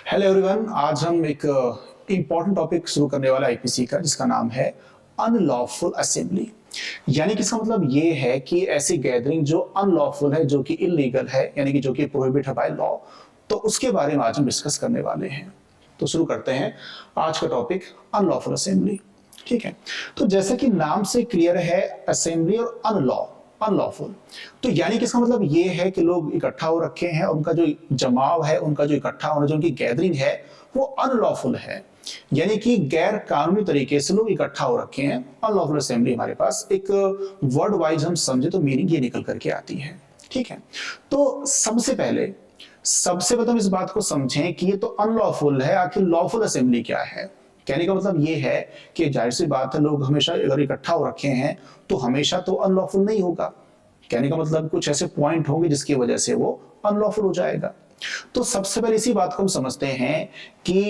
Hello everyone, आज हम एक इम्पॉर्टेंट टॉपिक शुरू करने वाला आईपीसी का, जिसका नाम है अनलॉफुल असेंबली। यानी कि इसका मतलब ये है कि ऐसी गैदरिंग जो अनलॉफुल है, जो कि इलीगल है, यानी कि जो कि प्रोहिबिट है बाय लॉ, तो उसके बारे में आज हम डिस्कस करने वाले हैं। तो शुरू करते हैं आज का टॉपिक, अनलॉफुल असेंबली। ठीक है, तो जैसा कि नाम से क्लियर है, असेंबली और अनलॉफुल, तो यानी कि इसका मतलब ये है कि लोग इकट्ठा हो रखे हैं, उनका जो जमाव है, उनका जो इकट्ठा होना, जो उनकी गैदरिंग है, वो अनलॉफुल है। यानी कि गैर कानूनी तरीके से लोग इकट्ठा हो रखे हैं। अनलॉफुल असेंबली हमारे पास एक वर्ड वाइज हम समझे तो मीनिंग ये निकल करके आती है। ठीक है, तो सबसे पहले हम इस बात को समझें कि ये तो अनलॉफुल है, आखिर लॉफुल असेंबली क्या है। कहने का मतलब ये है कि जाहिर सी बात है, लोग हमेशा अगर इकट्ठा हो रखे हैं तो हमेशा तो अनलॉफुल नहीं होगा। कहने का मतलब कुछ ऐसे पॉइंट होंगे जिसकी वजह से वो अनलॉफुल हो जाएगा। तो सबसे पहले इसी बात को हम समझते हैं कि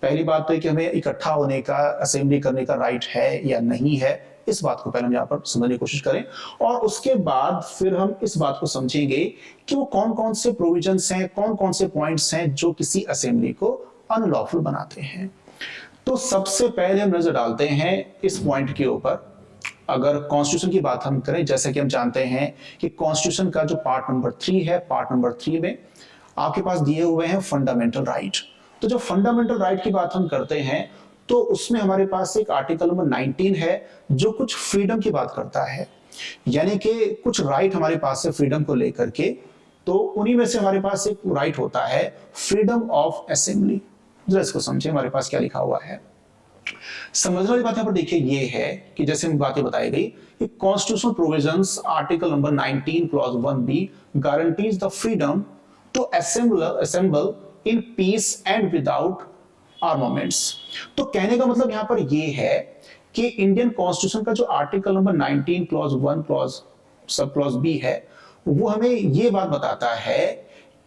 पहली बात तो है कि हमें इकट्ठा होने का, असेंबली करने का राइट है या नहीं है। इस बात को पहले हम यहाँ पर समझने की कोशिश करें, और उसके बाद फिर हम इस बात को समझेंगे कि वो कौन कौन से प्रोविजंस हैं, कौन कौन से पॉइंट्स हैं जो किसी असेंबली को अनलॉफुल बनाते हैं। तो सबसे पहले हम नजर डालते हैं इस पॉइंट के ऊपर। अगर कॉन्स्टिट्यूशन की बात हम करें, जैसे कि हम जानते हैं कि कॉन्स्टिट्यूशन का जो पार्ट नंबर 3 है, पार्ट नंबर 3 में आपके पास दिए हुए हैं फंडामेंटल राइट। तो जब फंडामेंटल राइट की बात हम करते हैं तो उसमें हमारे पास एक आर्टिकल नंबर 19 है जो कुछ फ्रीडम की बात करता है, यानी कि कुछ राइट हमारे पास है फ्रीडम को लेकर के। तो उन्हीं में से हमारे पास एक राइट होता है फ्रीडम ऑफ असेंबली। जरा इसको समझे, हमारे पास क्या लिखा हुआ है। समझने वाली बात यहाँ पर देखिए ये है कि जैसे हम बातें बताई गई कि constitutional provisions article number 19 clause 1B guarantees the freedom to assemble in peace and without armaments. तो कहने का मतलब यहाँ पर ये है कि इंडियन कॉन्स्टिट्यूशन का जो article number 19 clause 1 clause sub clause B है, वो हमें ये बात बताता है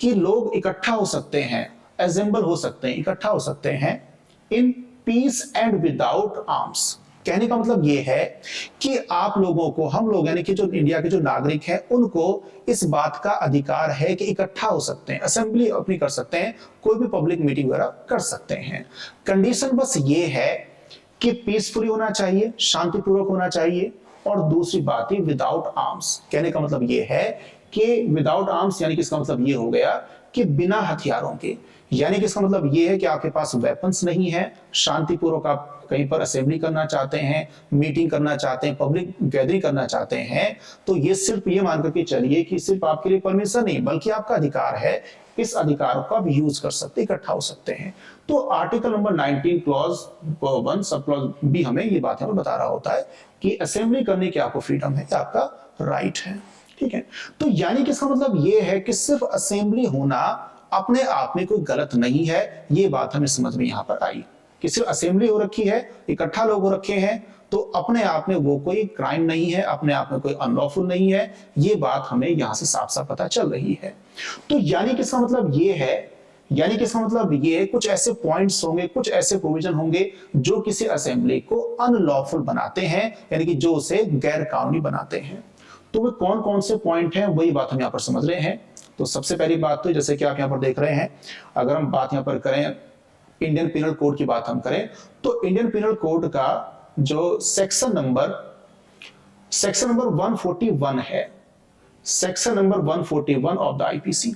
कि लोग इकट्ठा हो सकते हैं, असेंबल हो सकते हैं, इकट्ठा हो सकते हैं इन पीस एंड विदाउट आर्म्स। कहने का मतलब यह है कि आप लोगों को, हम लोग यानी कि जो इंडिया के जो नागरिक हैं, उनको इस बात का अधिकार है कि इकट्ठा हो सकते हैं, असेंबली अपनी कर सकते हैं, कोई भी पब्लिक मीटिंग वगैरह कर सकते हैं। कंडीशन बस ये है कि पीसफुली होना चाहिए, शांतिपूर्वक होना चाहिए, और दूसरी बात है विदाउट आर्म्स। कहने का मतलब ये है कि विदाउट आर्म्स यानी कि इसका मतलब ये हो गया कि बिना हथियारों के। यानी कि इसका मतलब ये है कि आपके पास वेपन्स नहीं है, शांतिपूर्वक आप कहीं पर असेंबली करना चाहते हैं, मीटिंग करना चाहते हैं, पब्लिक गैदरिंग करना चाहते हैं, तो ये सिर्फ ये मान करके चलिए कि सिर्फ आपके लिए परमिशन नहीं बल्कि आपका अधिकार है। इस अधिकार का भी यूज कर सकते, इकट्ठा हो सकते हैं। तो article number 19 clause 1 sub clause B हमें ये बात यहाँ पर बता रहा होता है कि असेंबली करने की आपको फ्रीडम है, आपका राइट है। ठीक है, तो यानी कि इसका मतलब ये है कि सिर्फ असेंबली होना अपने आप में कोई गलत नहीं है। ये बात हमें समझ में यहां पर आई कि सिर्फ असेंबली हो रखी है, इकट्ठा लोग हो रखे हैं, तो अपने आप में वो कोई क्राइम नहीं है, अपने आप में कोई अनलॉफुल नहीं है। ये बात हमें यहां से साफ साफ पता चल रही है। तो यानी कि इसका मतलब ये है, यानी कि इसका मतलब ये कुछ ऐसे पॉइंट्स होंगे, कुछ ऐसे प्रोविजन होंगे जो किसी असेंबली को अनलॉफुल बनाते हैं, यानी कि जो उसे गैर कानूनी बनाते हैं। तो वे कौन कौन से पॉइंट हैं, वही बात हम यहां पर समझ रहे हैं। तो सबसे पहली बात तो जैसे कि आप यहां पर देख रहे हैं, अगर हम बात यहां पर करें इंडियन पिनल कोड की बात हम करें, तो इंडियन पिनल कोड का जो सेक्शन नंबर 141 है, section number 141 of the IPC,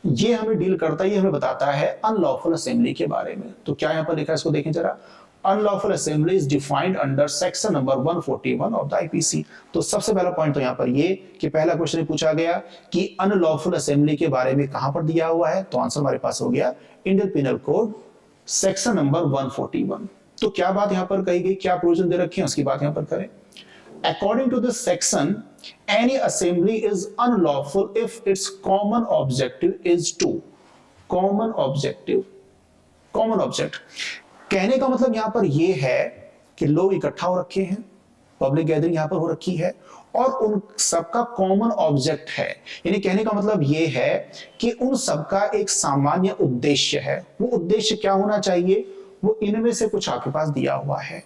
ये हमें डील करता है, ये हमें बताता है अनलॉफुल असेंबली के बारे में। तो क्या यहां पर लिखा है, इसको देखें जरा। Unlawful assembly is defined under section number 141 of the IPC. तो सबसे पहला पॉइंट तो यहां पर ये कि पहला क्वेश्चन पूछा गया कि अनलॉफुल असेंबली के बारे में कहां पर दिया हुआ है, तो आंसर हमारे पास हो गया Indian penal code section number 141। तो क्या बात यहां पर कही गई, क्या प्रोविजन दे रखे हैं, उसकी बात यहां पर करें। According to this section, any assembly is unlawful if its common objective is to common object। कहने का मतलब यहां पर यह है कि लोग इकट्ठा हो रखे हैं, पब्लिक गैदरिंग यहां पर हो रखी है, और उन सबका कॉमन ऑब्जेक्ट है। यानी कहने का मतलब यह है कि उन सबका एक सामान्य उद्देश्य है। वो उद्देश्य क्या होना चाहिए, वो इनमें से कुछ आपके पास दिया हुआ है।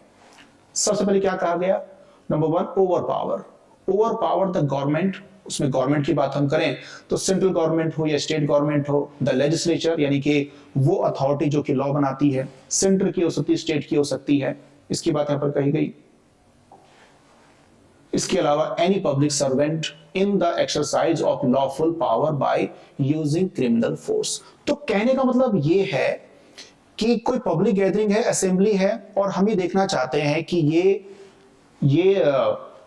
सबसे पहले क्या कहा गया, number 1 over power. Over power the government, उसमें गवर्नमेंट की बात हम करें तो सेंट्रल गवर्नमेंट हो या स्टेट गवर्नमेंट हो, द लेजिस्लेचर यानी कि वो अथॉरिटी जो कि लॉ बनाती है, सेंटर की हो सकती है, स्टेट की हो सकती है, इसकी बात यहां पर कही गई। इसके अलावा any public servant in the exercise of lawful power by using criminal force. तो कहने का मतलब ये है कि कोई पब्लिक गैदरिंग है, असेंबली है, और हम ये देखना चाहते हैं कि ये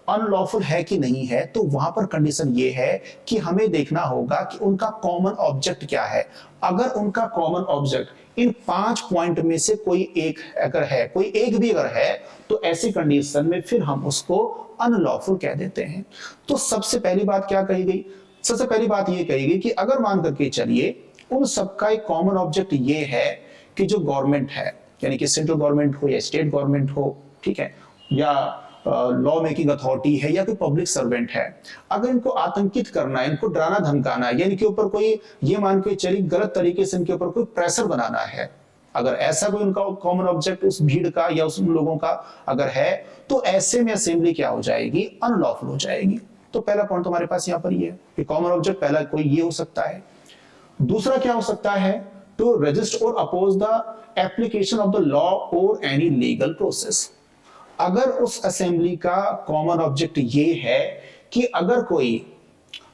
अनलॉफुल है कि नहीं है, तो वहां पर कंडीशन ये है कि हमें देखना होगा कि उनका कॉमन ऑब्जेक्ट क्या है। अगर उनका कॉमन ऑब्जेक्ट इन 5 पॉइंट में से कोई एक अगर है, कोई एक भी अगर है, तो ऐसी कंडीशन में फिर हम उसको अनलॉफुल कह देते हैं। तो सबसे पहली बात क्या कही गई? सबसे पहली बात ये कही गई कि अगर मान करके चलिए उन सबका एक कॉमन ऑब्जेक्ट ये है कि जो गवर्नमेंट है, यानी कि सेंट्रल गवर्नमेंट हो या स्टेट गवर्नमेंट हो, ठीक है, या लॉ मेकिंग अथॉरिटी है या कोई पब्लिक सर्वेंट है, अगर इनको आतंकित करना है, इनको डराना धमकाना है, या इनके ऊपर कोई ये मान के चलिए गलत तरीके से इनके ऊपर कोई प्रेशर बनाना है, अगर ऐसा कोई उनका कॉमन ऑब्जेक्ट उस भीड़ का या उस लोगों का अगर है, तो ऐसे में असेंबली क्या हो जाएगी? अनलॉफुल हो जाएगी। तो पहला पॉइंट तुम्हारे पास यहां पर ये है कि कॉमन ऑब्जेक्ट पहला कोई ये हो सकता है। दूसरा क्या हो सकता है? टू रेजिस्ट और oppose the application of the law और एनी लीगल प्रोसेस। अगर उस असेंबली का कॉमन ऑब्जेक्ट ये है कि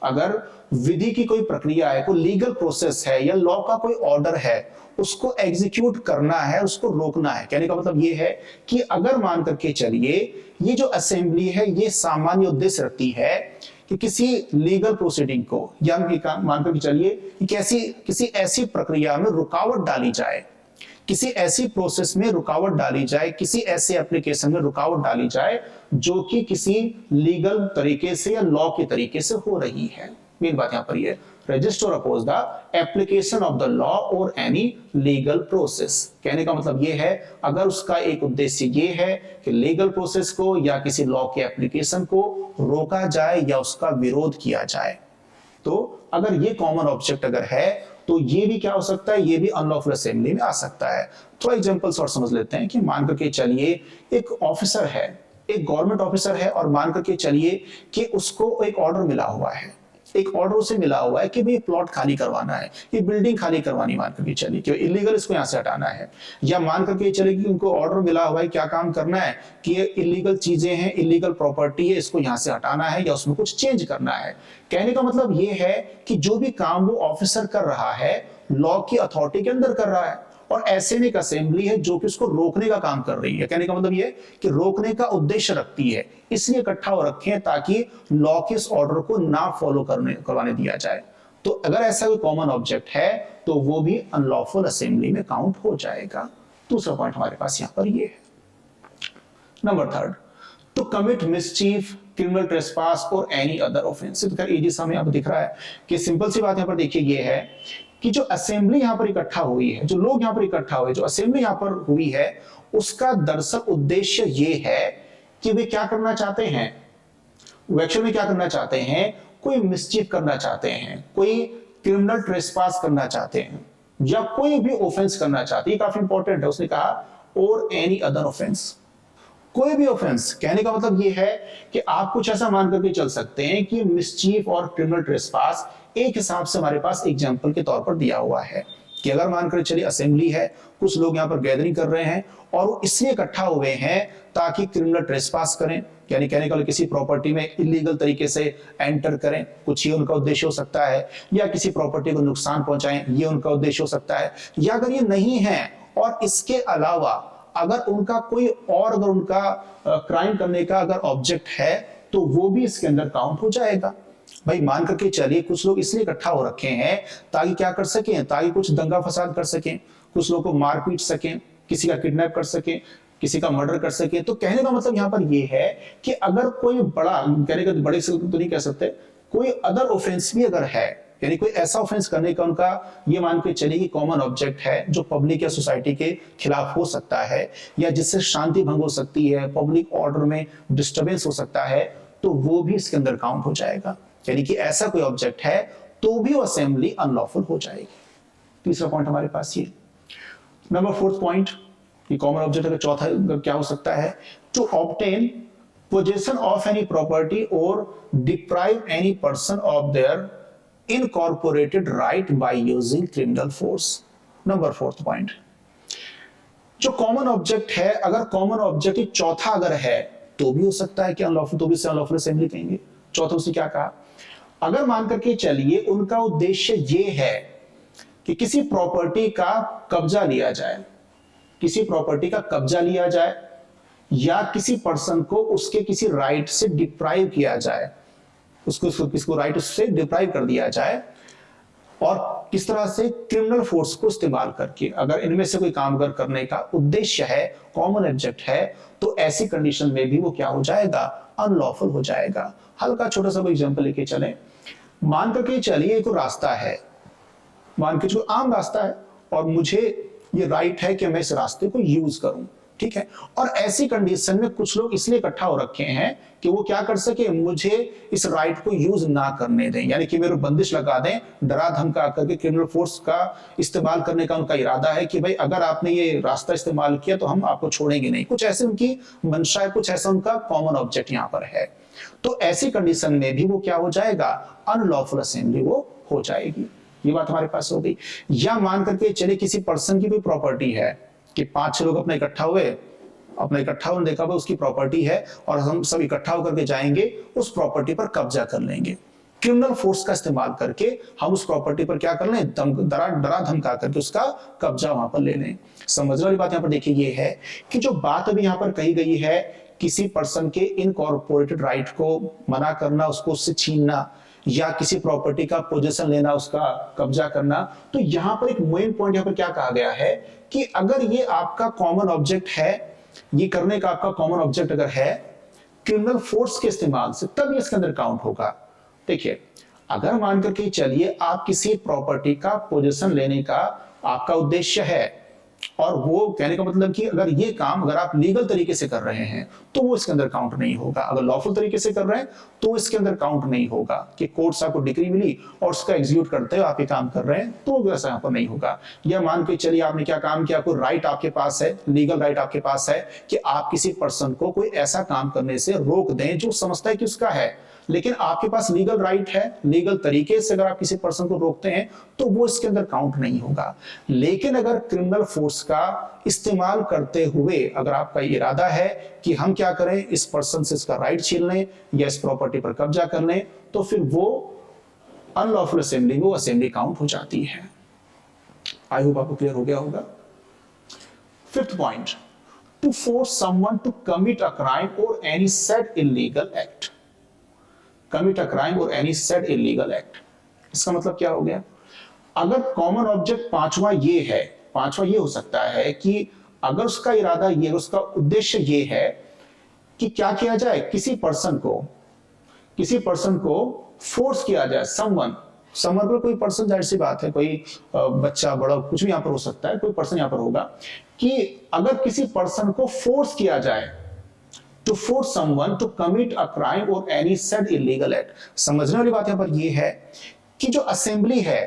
अगर विधि की कोई प्रक्रिया है, कोई लीगल प्रोसेस है या लॉ का कोई ऑर्डर है, उसको एग्जीक्यूट करना है, उसको रोकना है। कहने का मतलब ये है कि अगर मान करके चलिए ये जो असेंबली है ये सामान्य उद्देश्य रखती है कि किसी लीगल प्रोसीडिंग को या मान करके चलिए कि किसी ऐसी प्रक्रिया में रुकावट डाली जाए, किसी ऐसी प्रोसेस में रुकावट डाली जाए, किसी ऐसे एप्लीकेशन में रुकावट डाली जाए जो कि किसी लीगल तरीके से या लॉ के तरीके से हो रही है। मेन बात यहां पर ये रेजिस्ट और oppose the application of the law और एनी लीगल प्रोसेस। कहने का मतलब ये है अगर उसका एक उद्देश्य ये है कि लीगल प्रोसेस को या किसी लॉ के एप्लीकेशन को रोका जाए या उसका विरोध किया जाए, तो अगर ये कॉमन ऑब्जेक्ट अगर है तो ये भी क्या हो सकता है? ये भी अनलॉफुल असेंबली में आ सकता है। थोड़ा एग्जांपल्स और समझ लेते हैं कि मान करके चलिए एक ऑफिसर है, एक गवर्नमेंट ऑफिसर है, और मान करके चलिए कि उसको एक ऑर्डर मिला हुआ है, एक ऑर्डर उसे मिला हुआ है कि भाई प्लॉट खाली करवाना है, ये बिल्डिंग खाली करवानी, मान करके चलिए कि इलीगल इसको यहां से हटाना है, या मान करके चलिए कि उनको ऑर्डर मिला हुआ है क्या काम करना है कि ये इलीगल चीजें हैं, इलीगल प्रॉपर्टी है, इसको यहां से हटाना है या उसमें कुछ चेंज करना है। कहने का मतलब ये है कि जो भी काम वो ऑफिसर कर रहा है लॉ की अथॉरिटी के अंदर कर रहा है, और ऐसे में एक असेंबली है जो कि उसको रोकने का काम कर रही है। कहने का मतलब ये कि रोकने का उद्देश्य रखती है, इसलिए इकट्ठा हो रखे हैं ताकि लॉ के इस ऑर्डर को ना फॉलो करवाने दिया जाए। तो अगर ऐसा कोई कॉमन ऑब्जेक्ट है तो वो भी अनलॉफुल असेंबली में काउंट हो जाएगा। दूसरा पॉइंट हमारे पास यहां पर ये है। Number 3, to commit mischief, criminal trespass और एनी अदर ऑफेंस। तो खैर इजी सा हमें यहां पर दिख रहा है कि सिंपल सी बात यहां पर देखिए ये है कि जो असेंबली यहां पर इकट्ठा हुई है, जो लोग यहां पर इकट्ठा हुए, जो असेंबली यहां पर हुई है, उसका दरअसल उद्देश्य ये है कि वे क्या करना चाहते हैं, वो एक्चुअल में क्या करना चाहते हैं? कोई मिसचीफ करना चाहते हैं, कोई क्रिमिनल ट्रेसपास करना चाहते हैं, या कोई भी ऑफेंस करना चाहते हैं। काफी इंपॉर्टेंट है, उसने कहा और एनी अदर ऑफेंस, कोई भी ऑफेंस। कहने का मतलब ये है कि आप कुछ ऐसा मान करके चल सकते हैं कि मिसचीफ और क्रिमिनल ट्रेसपास एक हिसाब से हमारे पास एग्जांपल के तौर पर दिया हुआ है कि अगर मानकर चलिए असेंबली है, कुछ लोग यहां पर गैदरिंग कर रहे हैं और वो इसलिए इकट्ठा हुए हैं ताकि क्रिमिनल ट्रेसपास करें, यानी कहने का किसी प्रॉपर्टी में इलीगल तरीके से एंटर करें, कुछ ही उनका उद्देश्य हो सकता है, या किसी प्रॉपर्टी को नुकसान पहुंचाएं, ये उनका उद्देश्य हो सकता है। या अगर ये नहीं है और इसके अलावा अगर उनका कोई और अगर उनका क्राइम करने का अगर ऑब्जेक्ट है तो वो भी इसके अंदर काउंट हो जाएगा। भाई मान करके चलिए कुछ लोग इसलिए इकट्ठा हो रखे हैं ताकि क्या कर सकें, ताकि कुछ दंगा फसाद कर सकें, कुछ लोगों को मार पीट सकें, किसी का किडनैप कर सकें, किसी का मर्डर कर सके। तो कहने का मतलब यहां पर यह है कि अगर कोई बड़ा, कहने का बड़े से तो नहीं कह सकते, कोई अदर ऑफेंस भी अगर है, यानी कोई ऐसा ऑफेंस करने का उनका ये मान के चलिए कि कॉमन ऑब्जेक्ट है जो पब्लिक या सोसाइटी के खिलाफ हो सकता है, या जिससे शांति भंग हो सकती है, पब्लिक ऑर्डर में डिस्टर्बेंस हो सकता है, तो वो भी इसके अंदर काउंट हो जाएगा। यानी कि ऐसा कोई ऑब्जेक्ट है तो भी वो असेंबली अनलॉफुल हो जाएगी। तीसरा पॉइंट हमारे पास ये। नंबर 4th पॉइंट, ये कॉमन ऑब्जेक्ट का चौथा क्या हो सकता है? To obtain possession of any property or deprive any person of their incorporated right by using criminal force. Number fourth point, जो कॉमन ऑब्जेक्ट है, अगर कॉमन ऑब्जेक्ट चौथा अगर है तो भी हो सकता है कि अनलॉफुल, तो भी अनलॉफुल असेंबली कहेंगे। चौथा उसने क्या कहा, अगर मान करके चलिए उनका उद्देश्य ये है कि किसी प्रॉपर्टी का कब्जा लिया जाए, किसी प्रॉपर्टी का कब्जा लिया जाए या किसी पर्सन को उसके किसी राइट से डिप्राइव किया जाए, उसको राइट से डिप्राइव कर दिया जाए, और किस तरह से क्रिमिनल फोर्स को इस्तेमाल करके अगर इनमें से कोई काम अगर करने का उद्देश्य है, कॉमन ऑब्जेक्ट है, तो ऐसी कंडीशन में भी वो क्या हो जाएगा, अनलॉफुल हो जाएगा। हल्का छोटा सा एग्जांपल लेके चलें, मान करके चलिए एक रास्ता है, मान के जो आम रास्ता है और मुझे ये राइट है कि मैं इस रास्ते को यूज करूं, ठीक है, और ऐसी कंडीशन में कुछ लोग इसलिए इकट्ठा हो रखे हैं कि वो क्या कर सके, मुझे इस राइट को यूज ना करने दें, यानी कि मेरे बंदिश लगा दें, डरा धमका करके क्रिमिनल फोर्स का इस्तेमाल करने का उनका इरादा है कि भाई अगर आपने ये रास्ता इस्तेमाल किया तो हम आपको छोड़ेंगे नहीं, कुछ ऐसे उनकी मंशा है, कुछ ऐसा उनका कॉमन ऑब्जेक्ट यहां पर है। तो ऐसी कंडीशन में भी वो क्या हो जाएगा, अनलॉफुल असेंबली वो हो जाएगी। ये बात हमारे पास हो गई। या मान करके चले किसी पर्सन की भी प्रॉपर्टी है कि 5-6 लोग अपना इकट्ठा हुए, देखा भाई उसकी प्रॉपर्टी है और हम सब इकट्ठा होकर के जाएंगे उस प्रॉपर्टी पर कब्जा कर लेंगे, क्रिमिनल फोर्स का इस्तेमाल करके हम उस प्रॉपर्टी पर क्या कर लें, डरा धमका करके उसका कब्जा वहां पर ले लें। समझने वाली बात यहां पर देखिए ये है कि जो बात अभी यहां पर कही गई है, किसी पर्सन के इनकॉर्पोरेटेड राइट को मना करना, उसको उससे छीनना या किसी प्रॉपर्टी का पोजीशन लेना, उसका कब्जा करना, तो यहां पर एक मेन पॉइंट यहां पर क्या कहा गया है कि अगर ये आपका कॉमन ऑब्जेक्ट है, ये करने का आपका कॉमन ऑब्जेक्ट अगर है क्रिमिनल फोर्स के इस्तेमाल से, तब ये इसके अंदर काउंट होगा। देखिए अगर मान करके चलिए आप किसी प्रॉपर्टी का पोजीशन लेने का आपका उद्देश्य है और वो कहने का मतलब कि अगर ये काम अगर आप लीगल तरीके से कर रहे हैं तो वो इसके अंदर काउंट नहीं होगा, अगर लॉफुल तरीके से कर रहे हैं तो इसके अंदर काउंट नहीं होगा कि कोर्ट से आपको डिक्री मिली और उसका एग्जीक्यूट करते हुए आप ये काम कर रहे हैं, तो वैसा यहाँ पर नहीं होगा। या मान के चलिए आपने क्या काम किया, कोई राइट आपके पास है, लीगल राइट आपके पास है कि आप किसी पर्सन को कोई ऐसा काम करने से रोक दें जो समझता है कि उसका है, लेकिन आपके पास लीगल राइट है, लीगल तरीके से अगर आप किसी पर्सन को रोकते हैं तो वो इसके अंदर काउंट नहीं होगा। लेकिन अगर क्रिमिनल फोर्स का इस्तेमाल करते हुए अगर आपका इरादा है कि हम क्या करें, इस पर्सन से इसका राइट छीन लें या इस प्रॉपर्टी पर कब्जा कर लें, तो फिर वो अनलॉफुल असेंबली, वो असेंबली काउंट हो जाती है। आई होप आपको क्लियर हो गया होगा। Fifth point, to force someone to commit a crime or any said illegal act. Commit a crime or any said illegal act, इसका मतलब क्या हो गया, अगर कॉमन ऑब्जेक्ट पांचवा ये हो सकता है कि अगर उसका इरादा ये, उसका उद्देश्य ये है कि क्या किया जाए, किसी पर्सन को फोर्स किया जाए, समवन पर कोई पर्सन, जाहिर सी बात है कोई बच्चा बड़ा कुछ भी यहां पर हो सकता है, कोई पर्सन यहां पर होगा कि अगर किसी पर्सन को फोर्स किया जाए, to force someone to commit a crime or any said illegal act। समझने वाली बात यहां पर यह है कि जो असेंबली है,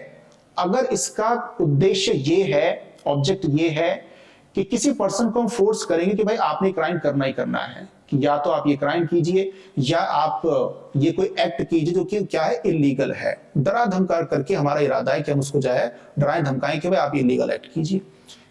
अगर इसका उद्देश्य ये है, ऑब्जेक्ट ये है कि किसी पर्सन को हम फोर्स करेंगे कि भाई आपने क्राइम करना ही करना है, कि या तो आप ये क्राइम कीजिए या आप ये कोई एक्ट कीजिए जो कि क्या है, इलीगल है। डरा धमका करके हमारा इरादा है कि हम उसको जो है डराएं धमकाएं कि भाई आप ये इलीगल एक्ट कीजिए।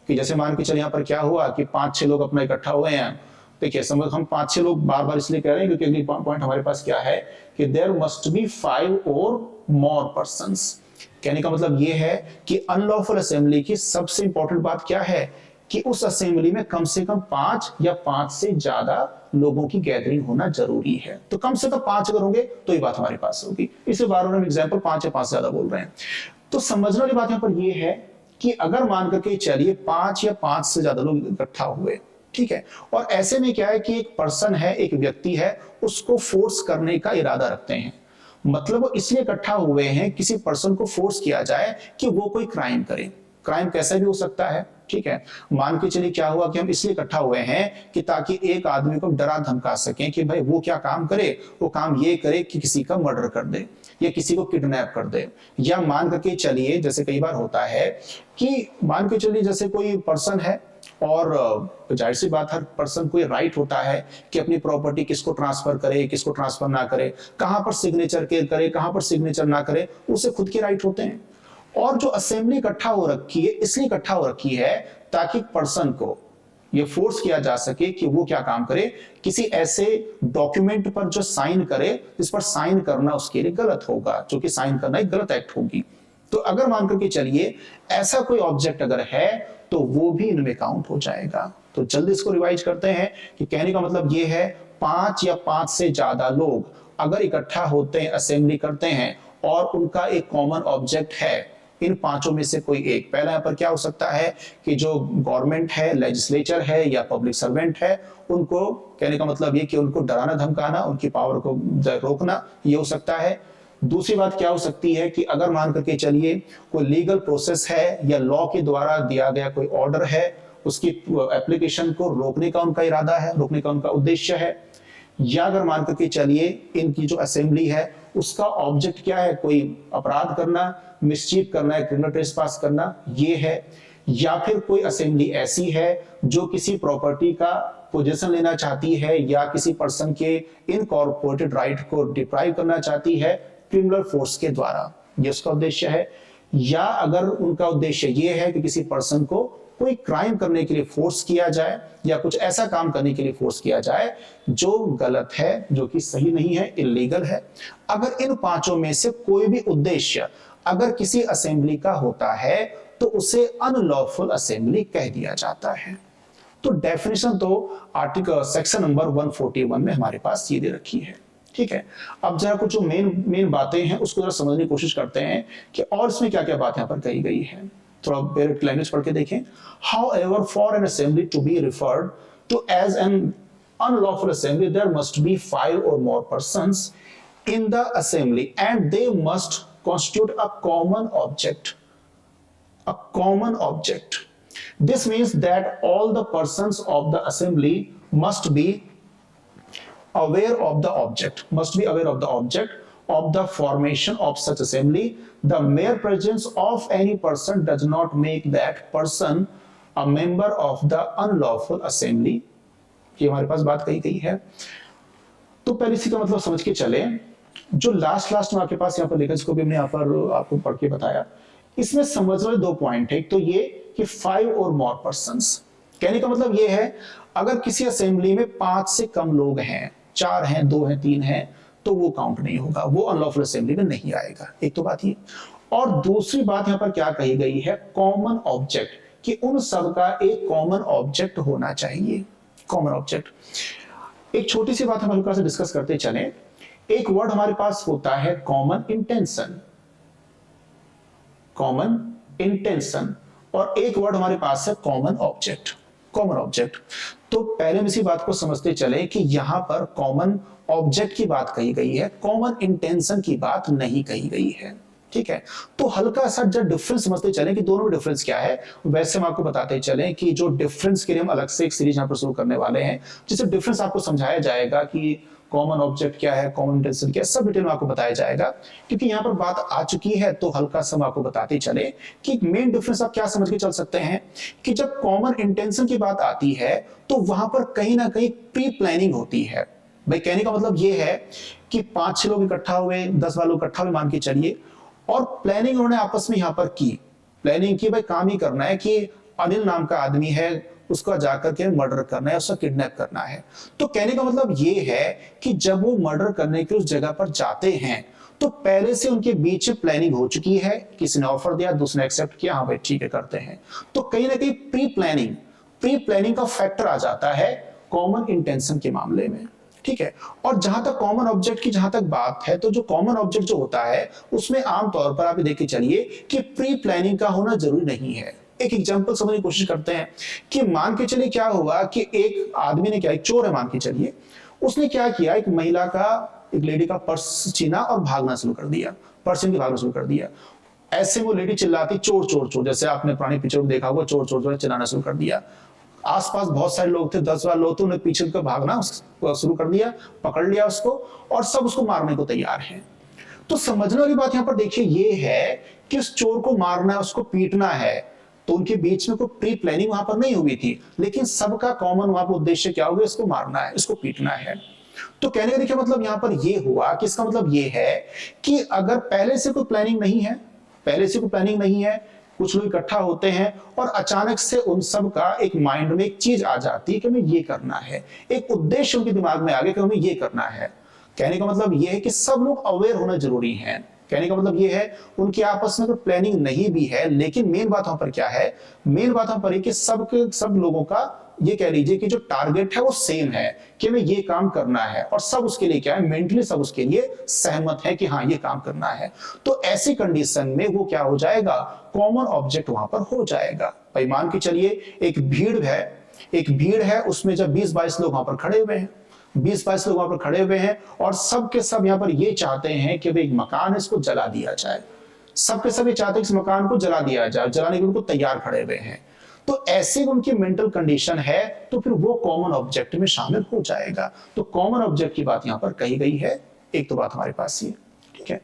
कि जैसे मान के चलिए यहाँ पर क्या हुआ कि 5-6 लोग अपना इकट्ठा हुए हैं, देखिए समझ, हम 5-6 लोग बार बार इसलिए कह रहे हैं क्योंकि अगली पॉइंट हमारे पास क्या है कि देयर मस्ट बी 5 और मोर पर्संस। कहने का मतलब ये है कि अनलॉफुल असेंबली की सबसे इंपॉर्टेंट बात क्या है कि उस असेंबली में कम से कम 5 या 5 से ज्यादा लोगों की गैदरिंग होना जरूरी है। तो कम से कम 5 अगर होंगे तो ये बात हमारे पास होगी। इसे बार बार हम एग्जाम्पल 5 या 5 से ज्यादा बोल रहे हैं। तो समझने वाली बात यहां पर यह है कि अगर मान करके चलिए 5 या 5 से ज्यादा लोग इकट्ठा हुए, ठीक है, और ऐसे में क्या है कि एक पर्सन है, एक व्यक्ति है, उसको फोर्स करने का इरादा रखते हैं, मतलब वो इसलिए इकट्ठा हुए हैं किसी पर्सन को फोर्स किया जाए कि वो कोई क्राइम करे। क्राइम कैसा भी हो सकता है, ठीक है, मान के चलिए क्या हुआ कि हम इसलिए इकट्ठा हुए हैं कि ताकि एक आदमी को डरा धमका सकें कि भाई वो क्या काम करे, वो काम ये करे कि किसी का मर्डर कर दे या किसी को किडनैप कर दे। या मान करके चलिए जैसे कई बार होता है कि मान के चलिए जैसे कोई पर्सन है और जाहिर सी बात, हर पर्सन को ये राइट होता है कि अपनी प्रॉपर्टी किसको ट्रांसफर करे, किसको ट्रांसफर ना करे, कहां पर सिग्नेचर के करे, कहां पर सिग्नेचर ना करे, उसे खुद के राइट होते हैं। और जो असेंबली इकट्ठा हो रखी है, इसलिए इकट्ठा हो रखी है ताकि पर्सन को ये फोर्स किया जा सके कि वो क्या काम करे, किसी ऐसे डॉक्यूमेंट पर जो साइन करे जिस पर साइन करना उसके लिए गलत होगा, जो कि साइन करना एक गलत एक्ट होगी। तो अगर मान करके चलिए ऐसा कोई ऑब्जेक्ट अगर है तो वो भी इनमें काउंट हो जाएगा। तो जल्दी इसको रिवाइज करते हैं कि कहने का मतलब ये है 5 या 5 से ज्यादा लोग अगर इकट्ठा होते हैं, असेंबली करते हैं और उनका एक कॉमन ऑब्जेक्ट है, इन पांचों में से कोई एक, पहला यहाँ पर क्या हो सकता है कि जो गवर्नमेंट है, लेजिस्लेचर है या पब्लिक सर्वेंट है, उनको कहने का मतलब ये कि उनको डराना धमकाना, उनकी पावर को रोकना, ये हो सकता है। दूसरी बात क्या हो सकती है कि अगर मान करके चलिए कोई लीगल प्रोसेस है या लॉ के द्वारा दिया गया कोई ऑर्डर है, उसकी एप्लीकेशन को रोकने का उनका इरादा है, रोकने का उनका उद्देश्य है। या अगर मान करके चलिए इनकी जो असेंबली है उसका ऑब्जेक्ट क्या है, कोई अपराध करना, मिसचीफ करना है, क्रिमिनल ट्रेसपास करना, ये है। या फिर कोई असेंबली ऐसी है जो किसी प्रॉपर्टी का पोजीशन लेना चाहती है या किसी पर्सन के इनकॉर्पोरेटेड राइट को डिप्राइव करना चाहती है क्रिमिनल फोर्स के द्वारा, ये उसका उद्देश्य है। या अगर उनका उद्देश्य ये है कि किसी पर्सन को कोई क्राइम करने के लिए फोर्स किया जाए या कुछ ऐसा काम करने के लिए फोर्स किया जाए जो गलत है, जो कि सही नहीं है, इल्लीगल है। अगर इन पांचों में से कोई भी उद्देश्य अगर किसी असेंबली का होता है तो उसे अनलॉफुल असेंबली कह दिया जाता है। तो डेफिनेशन तो आर्टिकल सेक्शन नंबर 141 में हमारे पास ये दे रखी है। ठीक है, अब जरा कुछ जो मेन बातें हैं उसको जरा समझने की कोशिश करते हैं कि और इसमें क्या क्या बात यहाँ पर कही गई है। थोड़ा डायरेक्ट लैंग्वेज पढ़ के देखें। However, for an assembly to be referred to as an unlawful assembly, there must be 5 or more persons in the assembly and they must constitute a common object. A common object. This means that all the persons of the assembly must be aware of the object, of the formation of such assembly. The mere presence of any person does not make that person a member of the unlawful assembly. ये हमारे पास बात कही गई है। तो पहले इसी का मतलब समझ के चले। जो लास्ट में आपके पास यहाँ पर लिखा, जिसको भी हमने यहाँ पर आपको पढ़ के बताया, इसमें समझ वाले 2 पॉइंट है। एक तो ये कि 5 और मोर पर्संस, कहने का मतलब ये है अगर किसी असेंबली में 5 से कम लोग हैं, 4 हैं, 2 हैं, 3 हैं, तो वो काउंट नहीं होगा, वो अनलॉफुल असेंबली में नहीं आएगा। एक तो बात ये। और दूसरी बात यहां पर क्या कही गई है, कॉमन ऑब्जेक्ट, कि उन सब का एक कॉमन ऑब्जेक्ट होना चाहिए। Common object. एक छोटी सी बात हम हल्का से डिस्कस करते चले। एक वर्ड हमारे पास होता है कॉमन इंटेंशन, कॉमन इंटेंशन, और एक वर्ड हमारे पास है कॉमन ऑब्जेक्ट, कॉमन ऑब्जेक्ट। तो पहले हम इसी बात को समझते चले कि यहां पर कॉमन ऑब्जेक्ट की बात कही गई है, कॉमन इंटेंशन की बात नहीं कही गई है। ठीक है, तो हल्का सा जब डिफरेंस समझते चले कि दोनों में डिफरेंस क्या है, वैसे हम आपको बताते चले कि जो डिफरेंस के लिए हम अलग से एक सीरीज यहां पर शुरू करने वाले हैं, जिससे डिफरेंस आपको समझाया जाएगा कि कॉमन ऑब्जेक्ट क्या है, कॉमन इंटेंशन क्या है, सब डिटेल में आपको बताया जाएगा। क्योंकि यहाँ पर बात आ चुकी है तो हल्का सा हम आपको बताते चले कि मेन डिफरेंस आप क्या समझ के चल सकते हैं कि जब कॉमन इंटेंशन की बात आती है तो वहां पर कहीं ना कहीं प्री प्लानिंग होती है। भाई कहने का मतलब ये है कि 5-6 लोग इकट्ठा हुए, 10 वाले लोग इकट्ठा हुए मान के चलिए, और प्लानिंग उन्होंने आपस में यहां पर की, प्लानिंग की भाई काम ही करना है कि अनिल नाम का आदमी है, उसका जाकर के मर्डर करना है, उसका किडनैप करना है। तो कहने का मतलब ये है कि जब वो मर्डर करने के उस जगह पर जाते हैं तो पहले से उनके बीच में प्लानिंग हो चुकी है, किसी ने ऑफर दिया, दूसरे ने एक्सेप्ट किया, हाँ भाई ठीक है करते हैं। तो कहीं ना कहीं प्री प्लानिंग का फैक्टर आ जाता है कॉमन इंटेंशन के मामले में। ठीक है, और जहां तक कॉमन ऑब्जेक्ट की जहां तक बात है, तो जो कॉमन ऑब्जेक्ट जो होता है उसमें आमतौर पर आप देख के चलिए कि प्री प्लानिंग का होना जरूरी नहीं है। एक एग्जांपल समझने की कोशिश करते हैं कि मान के चलिए क्या हुआ कि एक आदमी ने क्या, एक चोर है मान के चलिए, उसने क्या किया, एक महिला का, एक लेडी का पर्स छीना और भागना शुरू कर दिया, पर्स छीन के भागना शुरू कर दिया। ऐसे वो लेडी चिल्लाती चोर चोर चोर, जैसे आपने पुरानी पिक्चर में देखा होगा, चोर चोर चोर चिल्लाना शुरू कर दिया। आसपास बहुत सारे लोग थे, 10 लोग थे, उन्हें पीछे का भागना शुरू कर दिया, पकड़ लिया उसको, और सब उसको मारने को तैयार हैं। तो समझने वाली बात यहां पर देखिए ये है कि उस चोर को मारना है, उसको पीटना है, तो उनके बीच में कोई प्री प्लानिंग वहां पर नहीं हुई थी, लेकिन सबका कॉमन वहां पर उद्देश्य क्या हो गया, इसको मारना है, इसको पीटना है। तो कहने का देखिए मतलब यहां पर ये हुआ कि इसका मतलब ये है कि अगर पहले से कोई प्लानिंग नहीं है, पहले से कोई प्लानिंग नहीं है, कुछ लोग इकट्ठा होते हैं और अचानक से उन सब का एक माइंड में एक चीज आ जाती है कि हमें ये करना है, एक उद्देश्य उनके दिमाग में आ गया कि हमें ये करना है। कहने का मतलब ये है कि सब लोग अवेयर होना जरूरी है। कहने का मतलब ये है उनकी आपस में कोई प्लानिंग नहीं भी है, लेकिन मेन बात वहां पर क्या है, मेन बात वहां पर है कि सब लोगों का ये कह लीजिए कि जो टारगेट है वो सेम है कि हमें ये काम करना है, और सब उसके लिए क्या है, मेंटली सब उसके लिए सहमत है कि हाँ ये काम करना है। तो ऐसी कंडीशन में वो क्या हो जाएगा, कॉमन ऑब्जेक्ट वहां पर हो जाएगा। भाई मान के चलिए एक भीड़ है उसमें जब 20-22 लोग वहां पर खड़े हुए हैं, 20-22 लोग वहां पर खड़े हुए हैं और सब के सब यहां पर ये चाहते हैं कि भाई एक मकान है इसको जला दिया जाए, सबके सब ये चाहते हैं कि इस मकान को जला दिया जाए, जलाने के लिए उनको तैयार खड़े हुए हैं। तो ऐसे उनकी मेंटल कंडीशन है, तो फिर वो कॉमन ऑब्जेक्ट में शामिल हो जाएगा। तो कॉमन ऑब्जेक्ट की बात यहां पर कही गई है, एक तो बात हमारे पास ये, ठीक है।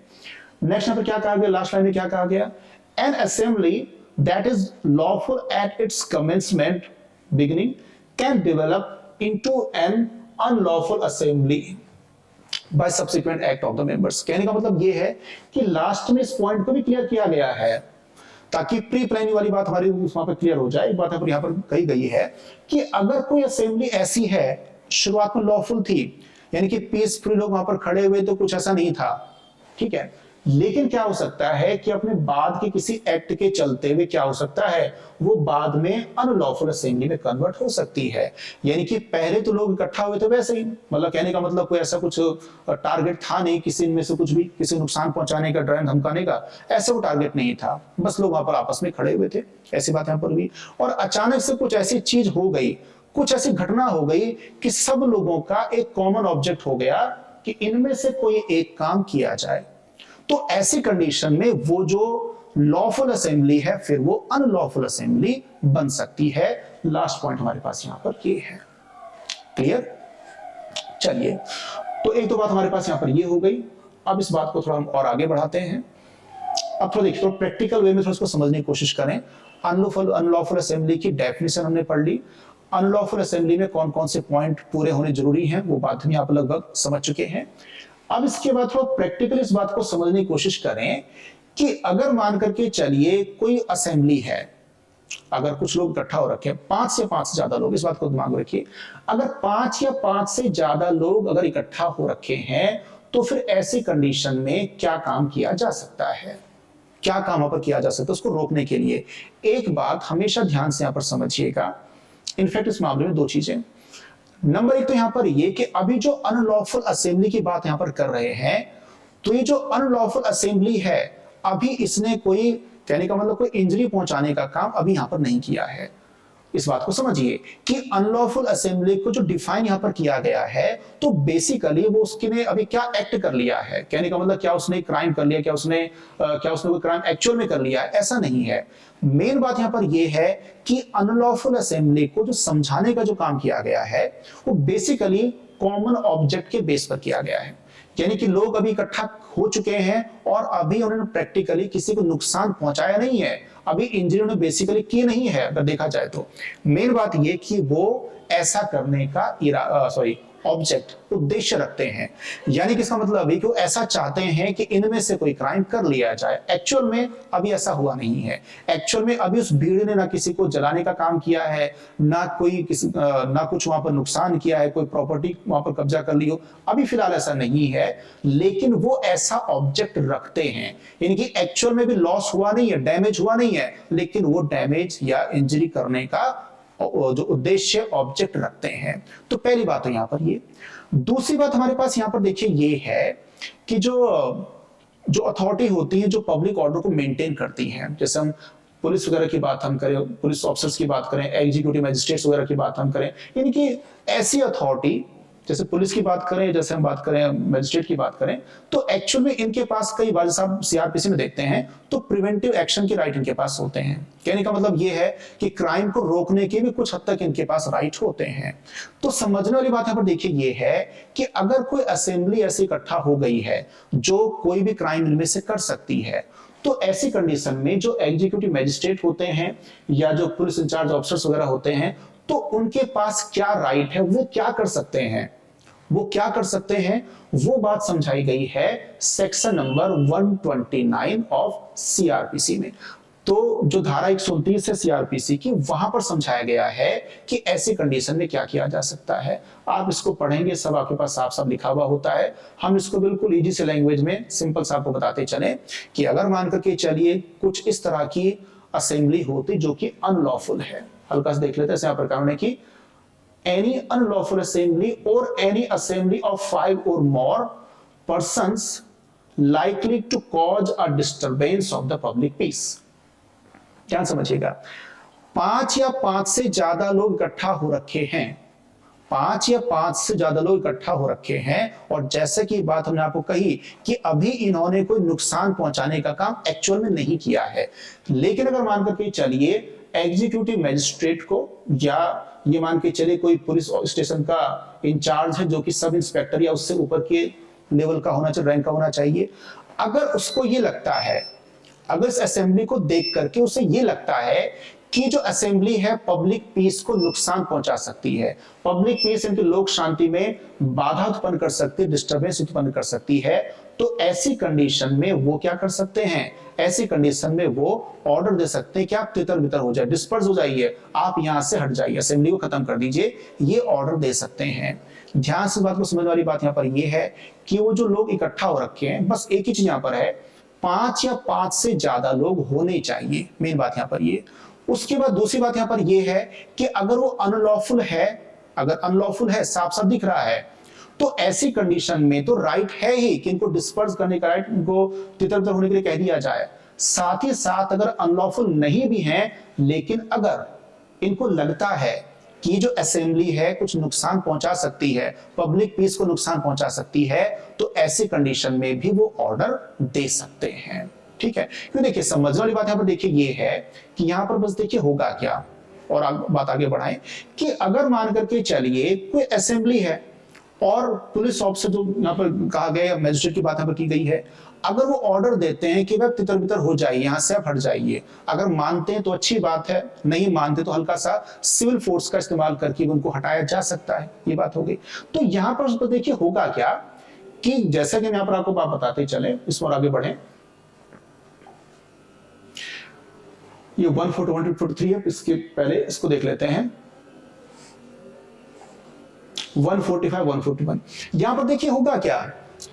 नेक्स्ट यहां पर क्या कहा गया, लास्ट लाइन में क्या कहा गया, an assembly that is lawful at its commencement beginning can develop into an unlawful assembly by subsequent act of the members. कहने का मतलब यह है कि लास्ट में इस पॉइंट को भी क्लियर किया गया है ताकि प्री प्लानिंग वाली बात हमारी वहां पर क्लियर हो जाए। एक बात यहां पर कही गई है कि अगर कोई असेंबली ऐसी है, शुरुआत में लॉफुल थी, यानी कि पीसफुल लोग वहां पर खड़े हुए तो कुछ ऐसा नहीं था, ठीक है, लेकिन क्या हो सकता है कि अपने बाद के किसी एक्ट के चलते हुए क्या हो सकता है, वो बाद में अनलॉफुल असेंबली में कन्वर्ट हो सकती है। यानी कि पहले तो लोग इकट्ठा हुए थे वैसे ही, मतलब कहने का मतलब कोई ऐसा कुछ टारगेट था नहीं, किसी में से कुछ भी किसी नुकसान पहुंचाने का, डराने धमकाने का, ऐसा वो टारगेट नहीं था, बस लोग वहां पर आपस में खड़े हुए थे, ऐसी बात यहां पर हुई। और अचानक से कुछ ऐसी चीज हो गई, कुछ ऐसी घटना हो गई कि सब लोगों का एक कॉमन ऑब्जेक्ट हो गया कि इनमें से कोई एक काम किया जाए। तो ऐसी कंडीशन में वो जो लॉफुल असेंबली है फिर वो अनलॉफुल असेंबली बन सकती है। लास्ट पॉइंट हमारे पास यहां पर ये है, क्लियर। चलिए, तो एक तो बात हमारे पास यहां पर ये हो गई। अब इस बात को थोड़ा हम और आगे बढ़ाते हैं। अब थोड़ा देखिए, तो प्रैक्टिकल वे में थोड़ा इसको समझने की कोशिश करें। अनलॉफुल असेंबली की डेफिनेशन हमने पढ़ ली, अनलॉफुल असेंबली में कौन कौन से पॉइंट पूरे होने जरूरी हैं वो बात हम आप लगभग समझ चुके हैं। अब इसके बाद थोड़ा प्रैक्टिकल इस बात को समझने की कोशिश करें कि अगर मान करके चलिए कोई असेंबली है, अगर कुछ लोग इकट्ठा हो रखे हैं, 5 या 5 से ज्यादा लोग, इस बात को दिमाग में रखिए, अगर 5 या 5 से ज्यादा लोग अगर इकट्ठा हो रखे हैं तो फिर ऐसी कंडीशन में क्या काम किया जा सकता है, क्या काम यहां पर किया जा सकता है उसको रोकने के लिए। एक बात हमेशा ध्यान से यहां पर समझिएगा, इनफैक्ट इस मामले में 2 चीजें। नंबर 1 तो यहां पर ये कि अभी जो अनलॉफुल असेंबली की बात यहां पर कर रहे हैं, तो ये जो अनलॉफुल असेंबली है अभी इसने कोई, कहने का मतलब कोई इंजरी पहुंचाने का काम अभी यहां पर नहीं किया है। इस बात को समझिए कि अनलॉफुल असेंबली को जो डिफाइन यहां पर किया गया है, तो बेसिकली वो उसने अभी क्या एक्ट कर लिया है, कहने का मतलब क्या उसने क्राइम कर लिया, क्या उसने कोई क्राइम एक्चुअल में कर लिया है, ऐसा नहीं है। मेन बात यहां पर यह है कि अनलॉफुल असेंबली को जो समझाने का जो काम किया गया है वो बेसिकली कॉमन ऑब्जेक्ट के बेस पर किया गया है। यानी कि लोग अभी इकट्ठा हो चुके हैं और अभी उन्होंने प्रैक्टिकली किसी को नुकसान पहुंचाया नहीं है, अभी इंजरी उन्होंने बेसिकली की नहीं है। अगर देखा जाए तो मेन बात यह कि वो ऐसा करने का ऑब्जेक्ट उद्देश्य रखते हैं, यानी कि इसका मतलब अभी कि वो ऐसा चाहते हैं कि इनमें से कोई क्राइम कर लिया जाए। एक्चुअल में अभी ऐसा हुआ नहीं है। एक्चुअल में अभी उस भीड़ ने ना किसी को जलाने का काम किया है, ना कुछ वहां पर नुकसान किया है, कोई प्रॉपर्टी वहां पर कब्जा कर ली हो, अभी फिलहाल ऐसा नहीं है। लेकिन वो ऐसा ऑब्जेक्ट रखते हैं, यानी कि एक्चुअल में भी लॉस हुआ नहीं है, डैमेज हुआ नहीं है, लेकिन वो डैमेज या इंजरी करने का जो उद्देश्य ऑब्जेक्ट रखते हैं। तो पहली बात तो यहां पर ये। दूसरी बात हमारे पास यहां पर देखिए ये है कि जो अथॉरिटी होती है जो पब्लिक ऑर्डर को मेंटेन करती है, जैसे हम पुलिस वगैरह की बात हम करें, पुलिस ऑफिसर्स की बात करें, एग्जीक्यूटिव मजिस्ट्रेट्स वगैरह की बात हम करें, यानी कि ऐसी अथॉरिटी, जैसे पुलिस की बात करें, जैसे हम बात करें मजिस्ट्रेट की बात करें, तो एक्चुअल में इनके पास कई बार साहब सीआरपीसी में देखते हैं तो प्रिवेंटिव एक्शन के राइट इनके पास होते हैं। कहने का मतलब ये है कि क्राइम को रोकने के भी कुछ हद तक इनके पास राइट होते हैं। तो समझने वाली बात यहां पर देखिए ये है कि अगर कोई असेंबली ऐसी इकट्ठा हो गई है जो कोई भी क्राइम इनमें से कर सकती है, तो ऐसी कंडीशन में जो एग्जीक्यूटिव मैजिस्ट्रेट होते हैं या जो पुलिस इंचार्ज ऑफिसर्स वगैरह होते हैं, तो उनके पास क्या राइट है, वो क्या कर सकते हैं, वो क्या कर सकते हैं, वो बात समझाई गई है सेक्शन नंबर 129 ऑफ सीआरपीसी में। तो जो धारा 129 है सीआरपीसी की, वहां पर समझाया गया है कि ऐसी कंडीशन में क्या किया जा सकता है। आप इसको पढ़ेंगे, सब आपके पास साफ साफ लिखा हुआ होता है। हम इसको बिल्कुल इजी से लैंग्वेज में सिंपल सा आपको बताते चले कि अगर मान करके चलिए कुछ इस तरह की असेंबली होती जो कि अनलॉफुल है, हल्का से देख लेते हैं। यहाँ पर कानून है कि any unlawful assembly or any assembly of 5 or more persons likely to cause a disturbance of the public peace। ध्यान समझिएगा, 5 या 5 से ज्यादा लोग इकट्ठा हो रखे हैं, 5 या 5 से ज्यादा लोग इकट्ठा हो रखे हैं, और जैसे कि बात हमने आपको कही कि अभी इन्होंने कोई नुकसान पहुंचाने का काम एक्चुअल में नहीं किया है, लेकिन अगर मान करके चलिए एग्जीक्यूटिव मैजिस्ट्रेट को या ये मान के चले कोई पुलिस स्टेशन का इंचार्ज है जो कि सब इंस्पेक्टर या उससे ऊपर के लेवल का होना चाहिए, रैंक का होना चाहिए, अगर उसको ये लगता है, अगर इस असेंबली को देख करके उसे ये लगता है कि जो असेंबली है पब्लिक पीस को नुकसान पहुंचा सकती है, पब्लिक पीस इनकी लोक शांति में बाधा उत्पन्न कर सकती है, डिस्टर्बेंस उत्पन्न कर सकती है, तो ऐसी कंडीशन में वो क्या कर सकते हैं, ऐसी कंडीशन में वो ऑर्डर दे सकते हैं कि आप तितर बितर हो जाए, डिस्पर्स हो जाइए, आप यहां से हट जाइए, असेंबली को खत्म कर दीजिए, ये ऑर्डर दे सकते हैं। ध्यान से बात को समझने वाली बात यहां पर ये है कि वो जो लोग इकट्ठा हो रखे हैं, बस एक ही चीज यहां पर है, 5 या 5 से ज्यादा लोग होने चाहिए, मेन बात यहां पर ये। उसके बाद दूसरी बात यहां पर यह है कि अगर वो अनलॉफुल है, अगर अनलॉफुल है, साफ साफ दिख रहा है, तो ऐसी कंडीशन में तो राइट है ही कि इनको डिस्पर्स करने का राइट, इनको तितर बितर होने के लिए कह दिया जाए। साथ ही साथ अगर अनलॉफुल नहीं भी है, लेकिन अगर इनको लगता है कि जो असेंबली है कुछ नुकसान पहुंचा सकती है, पब्लिक पीस को नुकसान पहुंचा सकती है, तो ऐसी कंडीशन में भी वो ऑर्डर दे सकते हैं। ठीक है, क्यों देखिए समझने वाली बात यहां पर देखिए ये है कि यहां पर बस देखिए होगा क्या, और बात आगे बढ़ाएं कि अगर मान करके चलिए कोई असेंबली है और पुलिस ऑफिसर जो यहाँ पर कहा गया, मैजिस्ट्रेट की बात यहाँ पर की गई है, अगर वो ऑर्डर देते हैं कि वह तितर बितर हो जाइए, यहां से आप हट जाइए, अगर मानते हैं तो अच्छी बात है, नहीं मानते तो हल्का सा सिविल फोर्स का इस्तेमाल करके उनको हटाया जा सकता है, ये बात हो गई। तो यहां पर देखिए होगा क्या कि जैसा कि यहाँ पर आपको बात बताते चले, इस पर आगे बढ़े, ये 143 है, इसके पहले इसको देख लेते हैं 145 141। यहां पर देखिए होगा क्या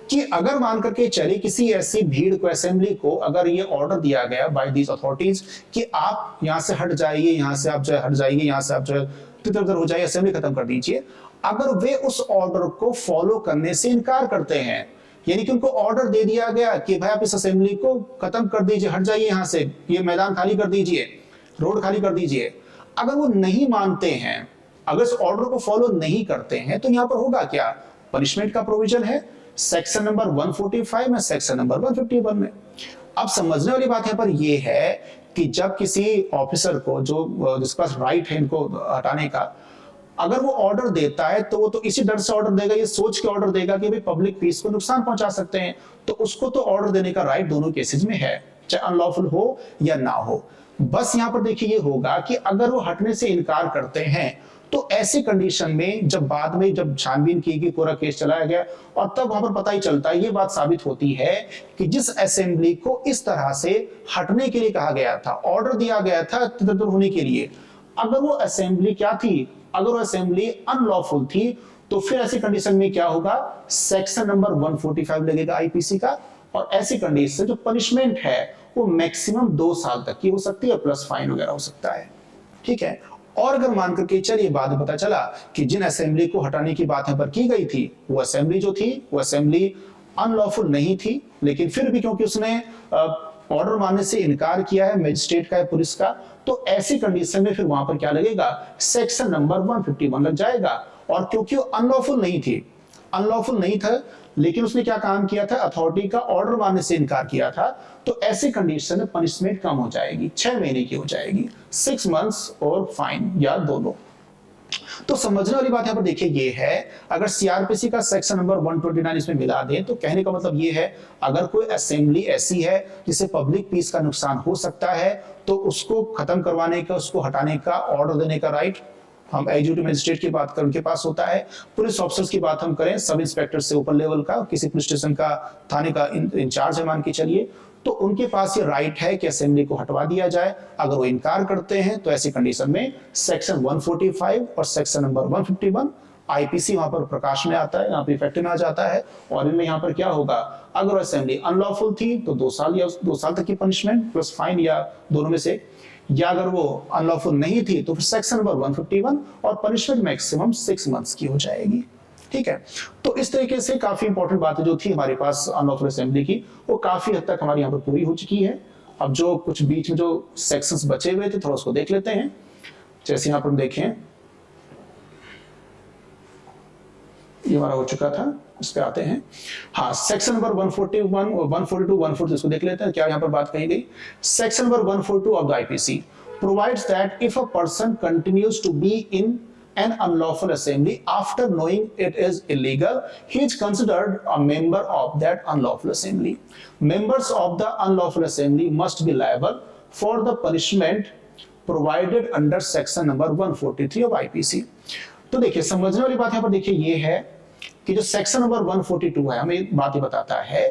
कि अगर मान करके चले किसी ऐसी भीड़ को, असेंबली को, अगर ये ऑर्डर दिया गया बाय दीज अथॉरिटीज कि आप यहां से हट जाइए, यहां से आप जो हट जाइए, यहां से आप जो तितर बितर हो जाइए, असेंबली खत्म कर दीजिए, अगर वे उस ऑर्डर को फॉलो करने से इनकार करते हैं, यानी कि उनको ऑर्डर दे दिया गया कि भाई आप इस असेंबली को खत्म कर दीजिए, हट जाइए यहां से, ये मैदान खाली कर दीजिए, रोड खाली कर दीजिए, अगर वो नहीं मानते हैं, अगर इस ऑर्डर को फॉलो नहीं करते हैं, तो यहां पर होगा क्या, पनिशमेंट का प्रोविजन है सेक्शन नंबर 145 में, सेक्शन नंबर 151 में। अब समझने वाली बात यहां पर यह है कि जब किसी ऑफिसर को जो जिसके पास राइट है इनको हटाने का, अगर वो ऑर्डर देता है तो वो तो इसी डर से ऑर्डर देगा, ये सोच के ऑर्डर देगा कि भाई पब्लिक पीस को नुकसान पहुंचा सकते हैं, तो उसको तो ऑर्डर देने का राइट दोनों केसेस में है, चाहे अनलॉफुल हो या ना हो। बस यहां पर देखिए ये होगा कि अगर वो हटने से इनकार करते हैं, तो ऐसी कंडीशन में जब बाद में जब छानबीन की गई, पूरा केस चलाया गया, और तब वहां पर पता ही चलता है, ये बात साबित होती है कि जिस असेंबली को इस तरह से हटने के लिए कहा गया था, ऑर्डर दिया गया था तितर बितर होने के लिए, अगर वो असेंबली क्या थी, अगर वो असेंबली अनलॉफुल थी, तो फिर ऐसी कंडीशन में क्या होगा, सेक्शन नंबर 145 लगेगा आईपीसी का, और ऐसी कंडीशन जो पनिशमेंट है वो मैक्सिमम 2 साल तक की हो सकती है, प्लस फाइन वगैरह हो सकता है। ठीक है, और अगर मान करके चलिए बाद में पता चला कि जिन असेंबली को हटाने की बात यहाँ पर की गई थी, वो असेंबली जो थी वो असेंबली अनलॉफुल नहीं थी, लेकिन फिर भी क्योंकि उसने ऑर्डर मानने से इनकार किया है, मजिस्ट्रेट का है, पुलिस का, तो ऐसी कंडीशन में फिर वहां पर क्या लगेगा, सेक्शन नंबर 151 लग जाएगा। और क्योंकि वो अनलॉफुल नहीं थी, अनलॉफुल नहीं था, लेकिन उसने क्या काम किया था, अथॉरिटी का ऑर्डर मानने से इनकार किया था, तो ऐसी कंडीशन में पनिशमेंट कम हो जाएगी, 6 महीने की हो जाएगी, 6 मंथ्स और फाइन या दोनों। तो समझने वाली बात यहाँ पर देखिए ये है, अगर सीआरपीसी का सेक्शन नंबर 129 इसमें मिला दें तो कहने का मतलब ये है, अगर कोई असेंबली ऐसी है जिसे पब्लिक पीस का नुकसान हो सकता है तो उसको खत्म करवाने का, उसको हटाने का ऑर्डर देने का राइट हम एग्जीक्यूटिव मजिस्ट्रेट की बात करें उनके पास होता है। पुलिस ऑफिसर्स की बात हम करें, सब इंस्पेक्टर से ऊपर लेवल का, किसी पुलिस स्टेशन का, थाने का इंचार्ज है मान के चलिए, तो उनके पास ये राइट है कि असेंबली को हटवा दिया जाए। अगर वो इनकार करते हैं तो ऐसी कंडीशन में सेक्शन 145 और सेक्शन नंबर 151 आईपीसी वहां पर प्रकाश में आता है, यहाँ पे इफेक्ट में आ जाता है। और इनमें यहाँ पर क्या होगा, अगर असेंबली अनलॉफुल थी तो 2 साल या 2 साल तक की पनिशमेंट प्लस फाइन या दोनों में से, या अगर वो अनलॉफुल नहीं थी तो फिर सेक्शन नंबर 151 और पनिशमेंट मैक्सिमम 6 मंथ्स की हो जाएगी। ठीक है, तो इस तरीके से काफी इंपॉर्टेंट बातें जो थी हमारे पास अनलॉफुल असेंबली की, वो काफी हद तक हमारी यहाँ पर पूरी हो चुकी है। अब जो कुछ बीच में जो सेक्शंस बचे हुए थे थोड़ा उसको देख लेते हैं। जैसे यहाँ पर देखें, ये हमारा हो चुका था, इस पे आते हैं। हाँ, सेक्शन नंबर 141 और 142 143 इसको देख लेते हैं, क्या यहाँ पर बात कही गई। Section number 142 of the IPC provides that if a person continues to be in an unlawful assembly after knowing it is illegal, he is considered a member of that unlawful assembly. Members of the unlawful assembly must be liable for the punishment provided under section number 143 of IPC. तो देखिए, समझने वाली बात यहाँ पर देखिए ये है कि जो सेक्शन नंबर 142 है हमें बात ये बताता है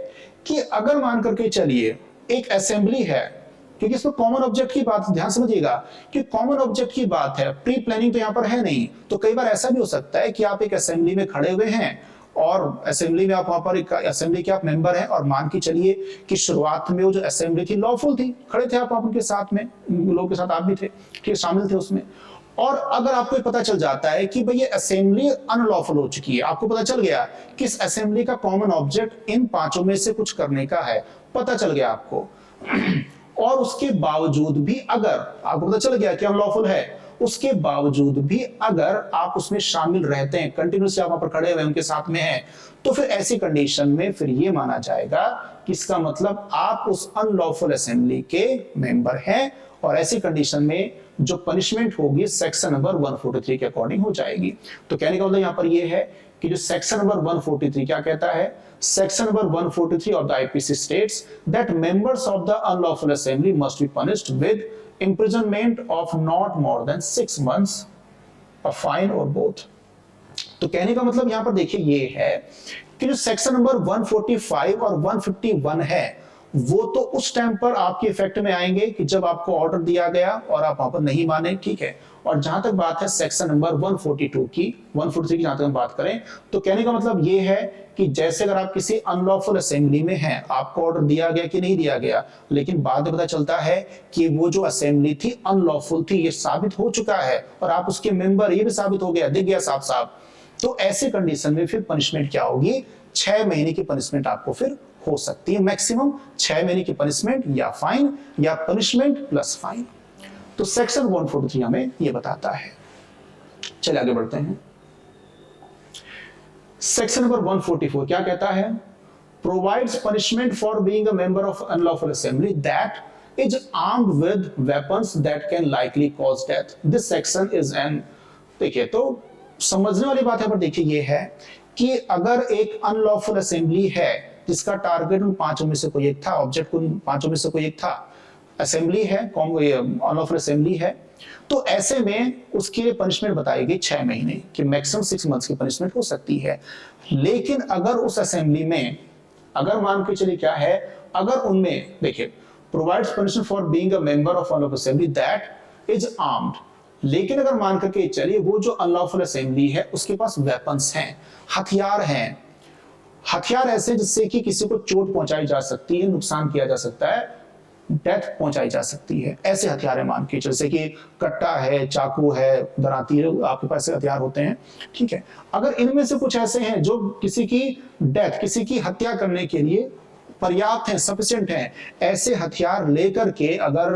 कि अगर मान करके चलिए एक असेंबली है, क्योंकि इसमें कॉमन ऑब्जेक्ट की बात ध्यान समझिएगा कि कॉमन ऑब्जेक्ट की बात है, प्री प्लानिंग तो यहाँ पर है नहीं। तो कई बार ऐसा भी हो सकता है कि आप एक असेंबली में खड़े हुए हैं और असेंबली में आप वहां पर एक असेंबली के आप मेंबर हैं और मान के चलिए कि शुरुआत में वो जो असेंबली थी लॉफुल थी, खड़े थे आप उनके साथ में, लोगों के साथ आप भी थे, ठीक, शामिल थे उसमें। और अगर आपको पता चल जाता है कि भाई ये असेंबली अनलॉफुल हो चुकी है, आपको पता चल गया कि इस असेंबली का कॉमन ऑब्जेक्ट इन 5 में से कुछ करने का है, पता चल गया आपको, और उसके बावजूद भी अगर आपको पता चल गया कि अनलॉफुल है, उसके बावजूद भी अगर आप उसमें शामिल रहते हैं, कंटिन्यूसली आप वहां पर खड़े हुए उनके साथ में हैं, तो फिर ऐसी कंडीशन में फिर ये माना जाएगा कि इसका मतलब आप उस अनलॉफुल असेंबली के मेंबर हैं, और ऐसी कंडीशन में जो पनिशमेंट होगी सेक्शन नंबर 143 के अकॉर्डिंग हो जाएगी। तो कहने का मतलब यहां पर ये है कि जो सेक्शन नंबर 143 क्या कहता है, section number 143 of the IPC states that members of the unlawful assembly must be punished with imprisonment of not more than 6 months, a fine or both। तो कहने का मतलब यहां पर देखिए ये है कि जो सेक्शन नंबर 145 और 151 है वो तो उस टाइम पर आपके इफेक्ट में आएंगे कि जब आपको ऑर्डर दिया गया और आप वहां पर नहीं माने, ठीक है। और जहां तक बात है सेक्शन नंबर 142 की, 143 की जहां तक हम बात करें, तो कहने का मतलब ये है कि जैसे अगर आप किसी अनलॉफुल असेंबली में हैं, आपको ऑर्डर दिया गया कि नहीं दिया गया, लेकिन बाद में पता चलता है कि वो जो असेंबली थी अनलॉफुल थी, ये साबित हो चुका है और आप उसके मेंबर, ये भी साबित हो गया, दिख गया साफ साफ, तो ऐसे कंडीशन में फिर पनिशमेंट क्या होगी, 6 महीने की पनिशमेंट आपको फिर हो सकती है, मैक्सिमम 6 महीने की पनिशमेंट या फाइन या पनिशमेंट प्लस फाइन। तो सेक्शन 143 हमें ये बताता है। चलिए आगे बढ़ते हैं। सेक्शन नंबर 144 क्या कहता है, provides punishment for being a member of unlawful assembly that is armed with weapons that can likely cause death. This section is an, देखिए तो समझने वाली बात है पर देखिए ये है कि अगर एक अनलॉफुल असेंबली है जिसका टारगेट उन 5 में से कोई एक था, ऑब्जेक्ट उन 5 में से कोई एक था, असेंबली है, अनलॉफुल असेंबली है, तो ऐसे में उसके लिए पनिशमेंट बताई गई 6 महीने की, मैक्सिमम 6 मंथ्स की पनिशमेंट हो सकती है। लेकिन अगर उस असेंबली में, अगर मान के चलिए क्या है, अगर उनमें देखिए provides punishment for being a member of unlawful assembly that is armed, लेकिन अगर मान करके चलिए वो जो अनलॉफुल असेंबली है उसके पास वेपन्स हैं, हथियार हैं, हथियार ऐसे जिससे कि किसी को चोट पहुंचाई जा सकती है, नुकसान किया जा सकता है, डेथ पहुंचाई जा सकती है, ऐसे हथियार है मान के, जैसे कि कट्टा है, चाकू है, दरातीर, आपके पास हथियार होते हैं, ठीक है। अगर इनमें से कुछ ऐसे हैं जो किसी की डेथ, किसी की हत्या करने के लिए पर्याप्त हैं, सफिशिएंट हैं, ऐसे हथियार लेकर के अगर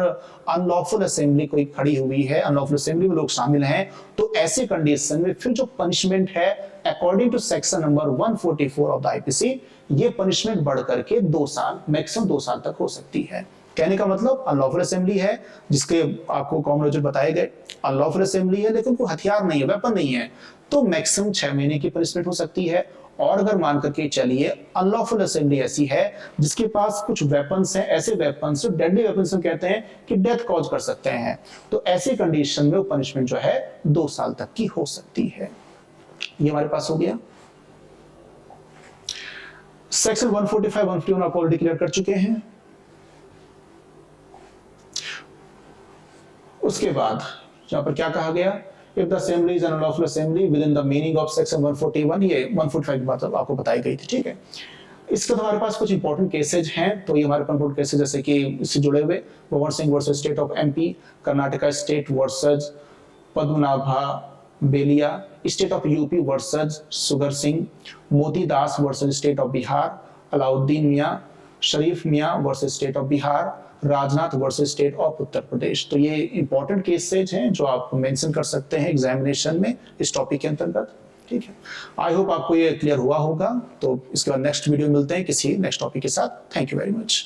अनलॉफुल असेंबली कोई खड़ी हुई है, अनलॉफुल असेंबली में लोग शामिल हैं, तो ऐसे कंडीशन में फिर जो पनिशमेंट है according to section number 144 of the IPC, ये पनिशमेंट बढ़ करके 2 साल, मैक्सिमम 2 साल तक हो सकती है। कहने का मतलब अनलॉफुल असेंबली है जिसके आपको कॉमन ऑब्जेक्ट बताए गए, अनलॉफुल असेंबली है लेकिन कोई हथियार नहीं है, वेपन नहीं है, तो मैक्सिमम 6 महीने की पनिशमेंट हो सकती है। और अगर मान करके चलिए अनलॉफुल असेंबली ऐसी है जिसके पास कुछ वेपन्स हैं, ऐसे वेपन्स जो डेडली वेपन्स हम कहते हैं कि डेथ कॉज कर सकते हैं, तो ऐसे कंडीशन में वो पनिशमेंट जो है 2 साल तक की हो सकती है। ये हमारे पास हो गया। सेक्शन 145 151 आप ऑलरेडी क्लियर कर चुके हैं। उसके बाद यहां पर क्या कहा गया, if the assembly is an unlawful assembly with in the meaning of section 141, ये 145 की बात आपको बताई गई थी, ठीक है। इसके तो हमारे पास कुछ इंपॉर्टेंट केसेज हैं, तो ये हमारे पास इंपॉर्टेंट केसेज जैसे कि इससे जुड़े हुए Bhawan Singh versus state of MP, Karnataka state versus Padmanabha Beliya, state of UP versus Sughar Singh, Moti Das versus state of Bihar, Alauddin Miyan, Sharif Miyan versus state of Bihar, Rajnath versus state of Uttar Pradesh. तो ये इंपॉर्टेंट केसेज हैं जो आप मेंशन कर सकते हैं एग्जामिनेशन में इस टॉपिक के अंतर्गत, ठीक है। आई होप आपको ये क्लियर हुआ होगा। तो इसके बाद नेक्स्ट वीडियो मिलते हैं किसी नेक्स्ट टॉपिक के साथ। Thank you very much.